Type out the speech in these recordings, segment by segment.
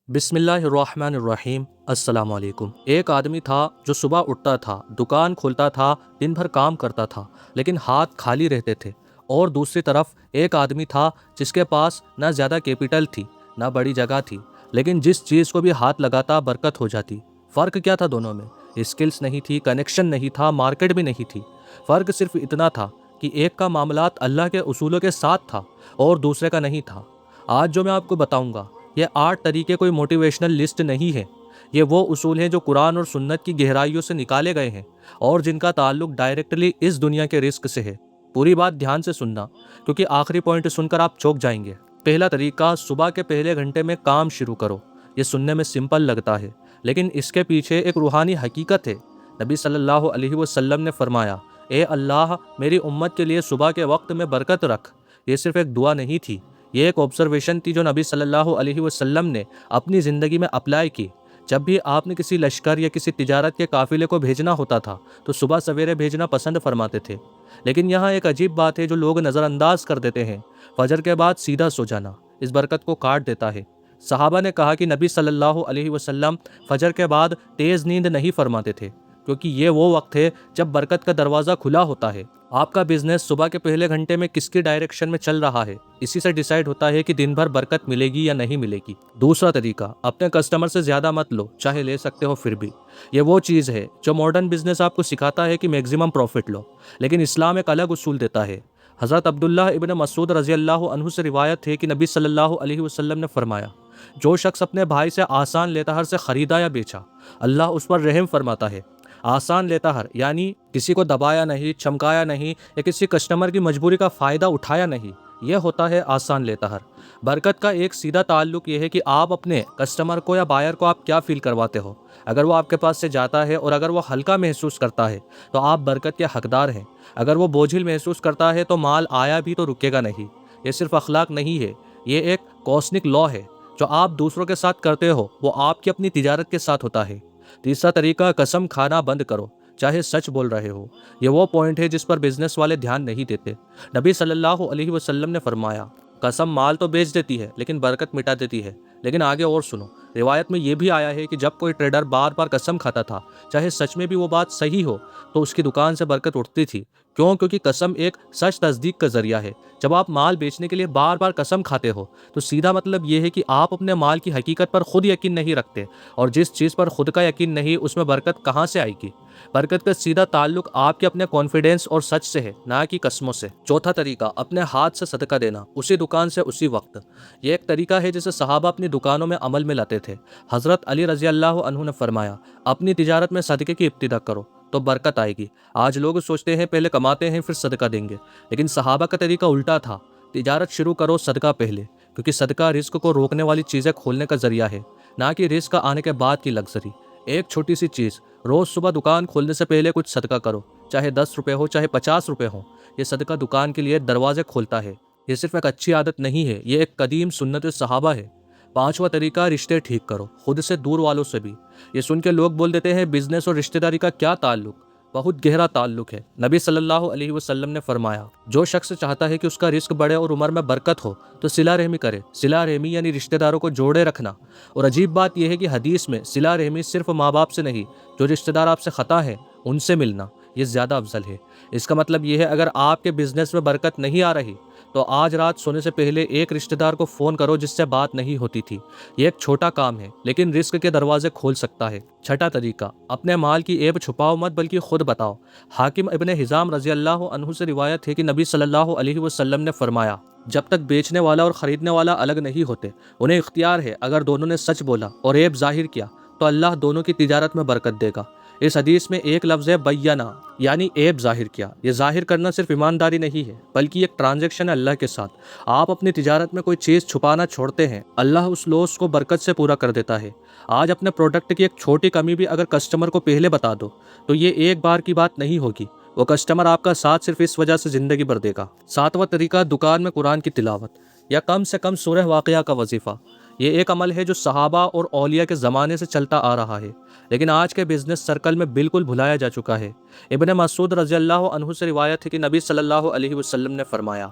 बिस्मिल्लाहिर्रहमानिर्रहीम। अस्सलाम वालेकुम। एक आदमी था जो सुबह उठता था, दुकान खोलता था, दिन भर काम करता था, लेकिन हाथ खाली रहते थे। और दूसरी तरफ एक आदमी था जिसके पास न ज़्यादा कैपिटल थी, न बड़ी जगह थी, लेकिन जिस चीज़ को भी हाथ लगाता बरकत हो जाती। फ़र्क क्या था दोनों में? स्किल्स नहीं थी, कनेक्शन नहीं था, मार्केट भी नहीं थी। फ़र्क सिर्फ इतना था कि एक का मामलात अल्लाह के उसूलों के साथ था और दूसरे का नहीं था। आज जो मैं आपको बताऊंगा, ये 8 तरीके कोई मोटिवेशनल लिस्ट नहीं है। ये वो उसूल हैं जो कुरान और सुन्नत की गहराइयों से निकाले गए हैं और जिनका ताल्लुक डायरेक्टली इस दुनिया के रिस्क से है। पूरी बात ध्यान से सुनना, क्योंकि आखिरी पॉइंट सुनकर आप चौंक जाएंगे। पहला तरीका, सुबह के पहले घंटे में काम शुरू करो। ये सुनने में सिंपल लगता है, लेकिन इसके पीछे एक रूहानी हकीकत है। नबी सल्लल्लाहु अलैहि वसल्लम ने फरमाया, ए अल्लाह, मेरी उम्मत के लिए सुबह के वक्त में बरकत रख। ये सिर्फ एक दुआ नहीं थी, ये एक ऑब्जर्वेशन थी जो नबी सल्लल्लाहु अलैहि वसल्लम ने अपनी ज़िंदगी में अप्लाई की। जब भी आपने किसी लश्कर या किसी तिजारत के काफ़िले को भेजना होता था तो सुबह सवेरे भेजना पसंद फरमाते थे। लेकिन यहाँ एक अजीब बात है जो लोग नज़रअंदाज कर देते हैं। फजर के बाद सीधा सो जाना इस बरकत को काट देता है। सहाबा ने कहा कि नबी सल्लल्लाहु अलैहि वसल्लम फजर के बाद तेज़ नींद नहीं फरमाते थे, क्योंकि ये वो वक्त है जब बरकत का दरवाज़ा खुला होता है। आपका बिजनेस सुबह के पहले घंटे में किसकी डायरेक्शन में चल रहा है, इसी से डिसाइड होता है कि दिन भर बरकत मिलेगी या नहीं मिलेगी। दूसरा तरीका, अपने कस्टमर से ज़्यादा मत लो, चाहे ले सकते हो फिर भी। ये वो चीज़ है जो मॉडर्न बिजनेस आपको सिखाता है कि मैक्सिमम प्रॉफिट लो, लेकिन इस्लाम एक अलग उसूल देता है। हज़रत अब्दुल्लाह इब्न मसूद रज़ी अल्लाह अन्हु से रिवायत है कि नबी सल्लल्लाहु अलैहि वसल्लम ने फरमाया, जो शख्स अपने भाई से आसान लेताहर से ख़रीदा या बेचा, अल्लाह उस पर रहम फरमाता है। आसान लेताहर यानी किसी को दबाया नहीं, चमकाया नहीं, या किसी कस्टमर की मजबूरी का फ़ायदा उठाया नहीं। यह होता है आसान लेताहर। बरकत का एक सीधा ताल्लुक यह है कि आप अपने कस्टमर को या बायर को आप क्या फ़ील करवाते हो। अगर वो आपके पास से जाता है और अगर वो हल्का महसूस करता है तो आप बरकत के हकदार हैं। अगर वो बोझिल महसूस करता है तो माल आया भी तो रुकेगा नहीं। ये सिर्फ अखलाक नहीं है, ये एक कॉस्मिक लॉ है। जो आप दूसरों के साथ करते हो वो आपकी अपनी तिजारत के साथ होता है। तीसरा तरीका, कसम खाना बंद करो, चाहे सच बोल रहे हो। ये वो पॉइंट है जिस पर बिजनेस वाले ध्यान नहीं देते। नबी सल्लल्लाहु अलैहि वसल्लम ने फरमाया, कसम माल तो बेच देती है लेकिन बरकत मिटा देती है। लेकिन आगे और सुनो, रिवायत में ये भी आया है कि जब कोई ट्रेडर बार बार कसम खाता था, चाहे सच में भी वो बात सही हो, तो उसकी दुकान से बरकत उठती थी। क्यों? क्योंकि कसम एक सच तस्दीक का जरिया है। जब आप माल बेचने के लिए बार बार कसम खाते हो तो सीधा मतलब ये है कि आप अपने माल की हकीकत पर खुद यकीन नहीं रखते, और जिस चीज़ पर खुद का यकीन नहीं उसमें बरकत कहाँ से आएगी। बरकत का सीधा ताल्लुक आपके अपने कॉन्फिडेंस और सच से है, ना कि कस्मों से। चौथा तरीका, अपने हाथ से सदका देना, उसी दुकान से उसी वक्त। ये एक तरीका है जिसे सहाबा अपनी दुकानों में अमल में लाते थे। हज़रत अली रज़ी अल्लाह अन्हु ने फरमाया, अपनी तिजारत में सदक़े की इब्तिदा करो तो बरकत आएगी। आज लोग सोचते हैं पहले कमाते हैं फिर सदका देंगे, लेकिन सहाबा का तरीका उल्टा था। तिजारत शुरू करो सदका पहले, क्योंकि सदका रिस्क को रोकने वाली चीज़ें खोलने का जरिया है, ना कि रिस्क आने के बाद की लग्जरी। एक छोटी सी चीज़, रोज़ सुबह दुकान खोलने से पहले कुछ सदका करो, चाहे 10 रुपये हो, चाहे 50 रुपये हो। ये सदका दुकान के लिए दरवाजे खोलता है। ये सिर्फ एक अच्छी आदत नहीं है, ये एक कदीम सुन्नत सहाबा है। पांचवा तरीका, रिश्ते ठीक करो, खुद से दूर वालों से भी। ये सुन के लोग बोल देते हैं बिजनेस और रिश्तेदारी का क्या ताल्लुक। बहुत गहरा ताल्लुक है। नबी सल्लल्लाहु अलैहि वसल्लम ने फरमाया, जो शख्स चाहता है कि उसका रिस्क बढ़े और उम्र में बरकत हो तो सिला रहमी करे। सिला रहमी यानी रिश्तेदारों को जोड़े रखना। और अजीब बात यह है कि हदीस में सिला रहमी सिर्फ माँ बाप से नहीं, जो रिश्तेदार आपसे खता है उनसे मिलना, ये ज़्यादा अफजल है। इसका मतलब ये है, अगर आपके बिजनेस में बरकत नहीं आ रही तो आज रात सोने से पहले एक रिश्तेदार को फ़ोन करो जिससे बात नहीं होती थी। ये एक छोटा काम है लेकिन रिस्क के दरवाजे खोल सकता है। छठा तरीका, अपने माल की ऐब छुपाओ मत बल्कि खुद बताओ। हाकिम इब्ने हिजाम रज़ी अल्लाह अन्हु से रिवायत है कि नबी सल्लल्लाहु अलैहि वसल्लम ने फरमाया, जब तक बेचने वाला और ख़रीदने वाला अलग नहीं होते उन्हें इख्तियार है, अगर दोनों ने सच बोला और ऐब जाहिर किया तो अल्लाह दोनों की तिजारत में बरकत देगा। इस हदीस में एक लफ्ज़ है बय्यना, यानी ऐब जाहिर किया। ये जाहिर करना सिर्फ ईमानदारी नहीं है बल्कि एक ट्रांजैक्शन है अल्लाह के साथ। आप अपनी तिजारत में कोई चीज़ छुपाना छोड़ते हैं, अल्लाह उस लॉस को बरकत से पूरा कर देता है। आज अपने प्रोडक्ट की एक छोटी कमी भी अगर कस्टमर को पहले बता दो तो ये एक बार की बात नहीं होगी, वो कस्टमर आपका साथ सिर्फ इस वजह से ज़िंदगी भर देगा। सातवां तरीका, दुकान में कुरान की तिलावत या कम से कम सूरह वाक़िया का वजीफ़ा। ये एक अमल है जो सहाबा और औलिया के ज़माने से चलता आ रहा है, लेकिन आज के बिजनेस सर्कल में बिल्कुल भुलाया जा चुका है। इब्ने मसूद रज़ी अल्लाह अन्हु से रिवायत है कि नबी सल्लल्लाहु अलैहि वसल्लम ने फरमाया,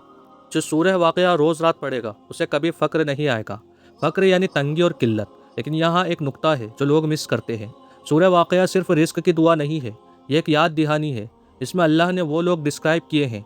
जो सूरह वाक़िया रोज़ रात पढ़ेगा उसे कभी फ़क्र नहीं आएगा। फ़क्र यानी तंगी और किल्लत। لیکن یہاں ایک نقطہ ہے جو لوگ مس کرتے ہیں۔ سورہ واقعہ صرف رزق کی دعا نہیں ہے، یہ ایک یاد دہانی ہے۔ اس میں اللہ نے وہ لوگ ڈسکرائب کیے ہیں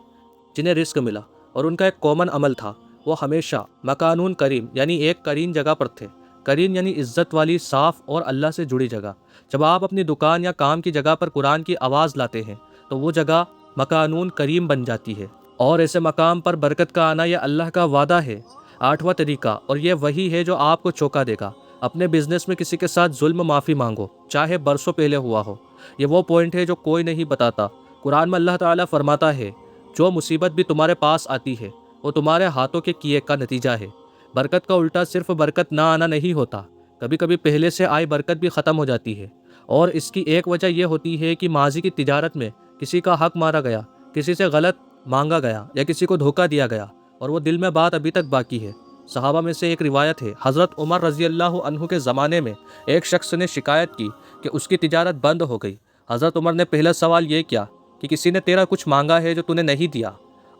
جنہیں رزق ملا، اور ان کا ایک کامن عمل تھا، وہ ہمیشہ مکانون کریم یعنی ایک کریم جگہ پر تھے۔ کریم یعنی عزت والی، صاف اور اللہ سے جڑی جگہ۔ جب آپ اپنی دکان یا کام کی جگہ پر قرآن کی آواز لاتے ہیں تو وہ جگہ مکانون کریم بن جاتی ہے، اور ایسے مقام پر برکت کا آنا یہ اللہ کا وعدہ ہے۔ 8واں طریقہ، اور یہ وہی ہے جو آپ کو چونکا دے گا، اپنے بزنس میں کسی کے ساتھ ظلم معافی مانگو، چاہے برسوں پہلے ہوا ہو۔ یہ وہ پوائنٹ ہے جو کوئی نہیں بتاتا۔ قرآن میں اللہ تعالیٰ فرماتا ہے، جو مصیبت بھی تمہارے پاس آتی ہے وہ تمہارے ہاتھوں کے کیے کا نتیجہ ہے۔ برکت کا الٹا صرف برکت نہ آنا نہیں ہوتا، کبھی کبھی پہلے سے آئی برکت بھی ختم ہو جاتی ہے، اور اس کی ایک وجہ یہ ہوتی ہے کہ ماضی کی تجارت میں کسی کا حق مارا گیا، کسی سے غلط مانگا گیا یا کسی کو دھوکہ دیا گیا، اور وہ دل میں بات ابھی تک باقی ہے۔ صحابہ میں سے ایک روایت ہے، حضرت عمر رضی اللہ عنہ کے زمانے میں ایک شخص نے شکایت کی کہ اس کی تجارت بند ہو گئی۔ حضرت عمر نے پہلا سوال یہ کیا کہ کسی نے تیرا کچھ مانگا ہے جو تو نے نہیں دیا؟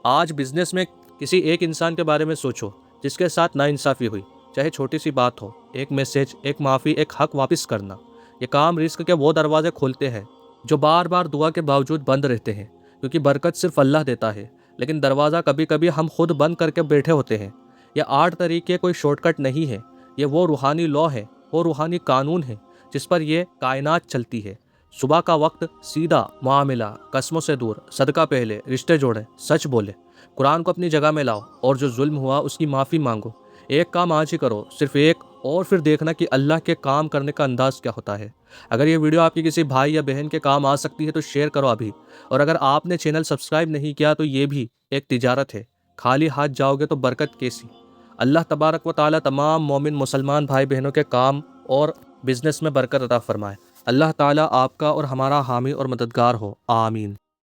آج بزنس میں کسی ایک انسان کے بارے میں سوچو جس کے ساتھ ناانصافی ہوئی، چاہے چھوٹی سی بات ہو، ایک میسج، ایک معافی، ایک حق واپس کرنا۔ یہ کام رزق کے وہ دروازے کھولتے ہیں جو بار بار دعا کے باوجود بند رہتے ہیں، کیونکہ برکت صرف اللہ دیتا ہے، لیکن دروازہ کبھی کبھی ہم خود بند کر کے بیٹھے ہوتے ہیں۔ یہ 8 طریقے کوئی شارٹ کٹ نہیں ہے، یہ وہ روحانی لا ہے، وہ روحانی قانون ہے جس پر یہ کائنات چلتی ہے۔ صبح کا وقت سیدھا معاملہ، قسموں سے دور، صدقہ پہلے، رشتے جوڑیں، سچ بولے، قرآن کو اپنی جگہ میں لاؤ، اور جو ظلم ہوا اس کی معافی مانگو۔ ایک کام آج ہی کرو، صرف ایک، اور پھر دیکھنا کہ اللہ کے کام کرنے کا انداز کیا ہوتا ہے۔ اگر یہ ویڈیو آپ کی کسی بھائی یا بہن کے کام آ سکتی ہے تو شیئر کرو ابھی، اور اگر آپ نے چینل سبسکرائب نہیں کیا تو یہ بھی ایک تجارت ہے، خالی ہاتھ جاؤ گے تو برکت کیسی۔ اللہ تبارک و تعالیٰ تمام مومن مسلمان بھائی بہنوں کے کام اور بزنس میں برکت عطا فرمائے۔ اللہ تعالیٰ آپ کا اور ہمارا حامی اور مددگار ہو، آمین۔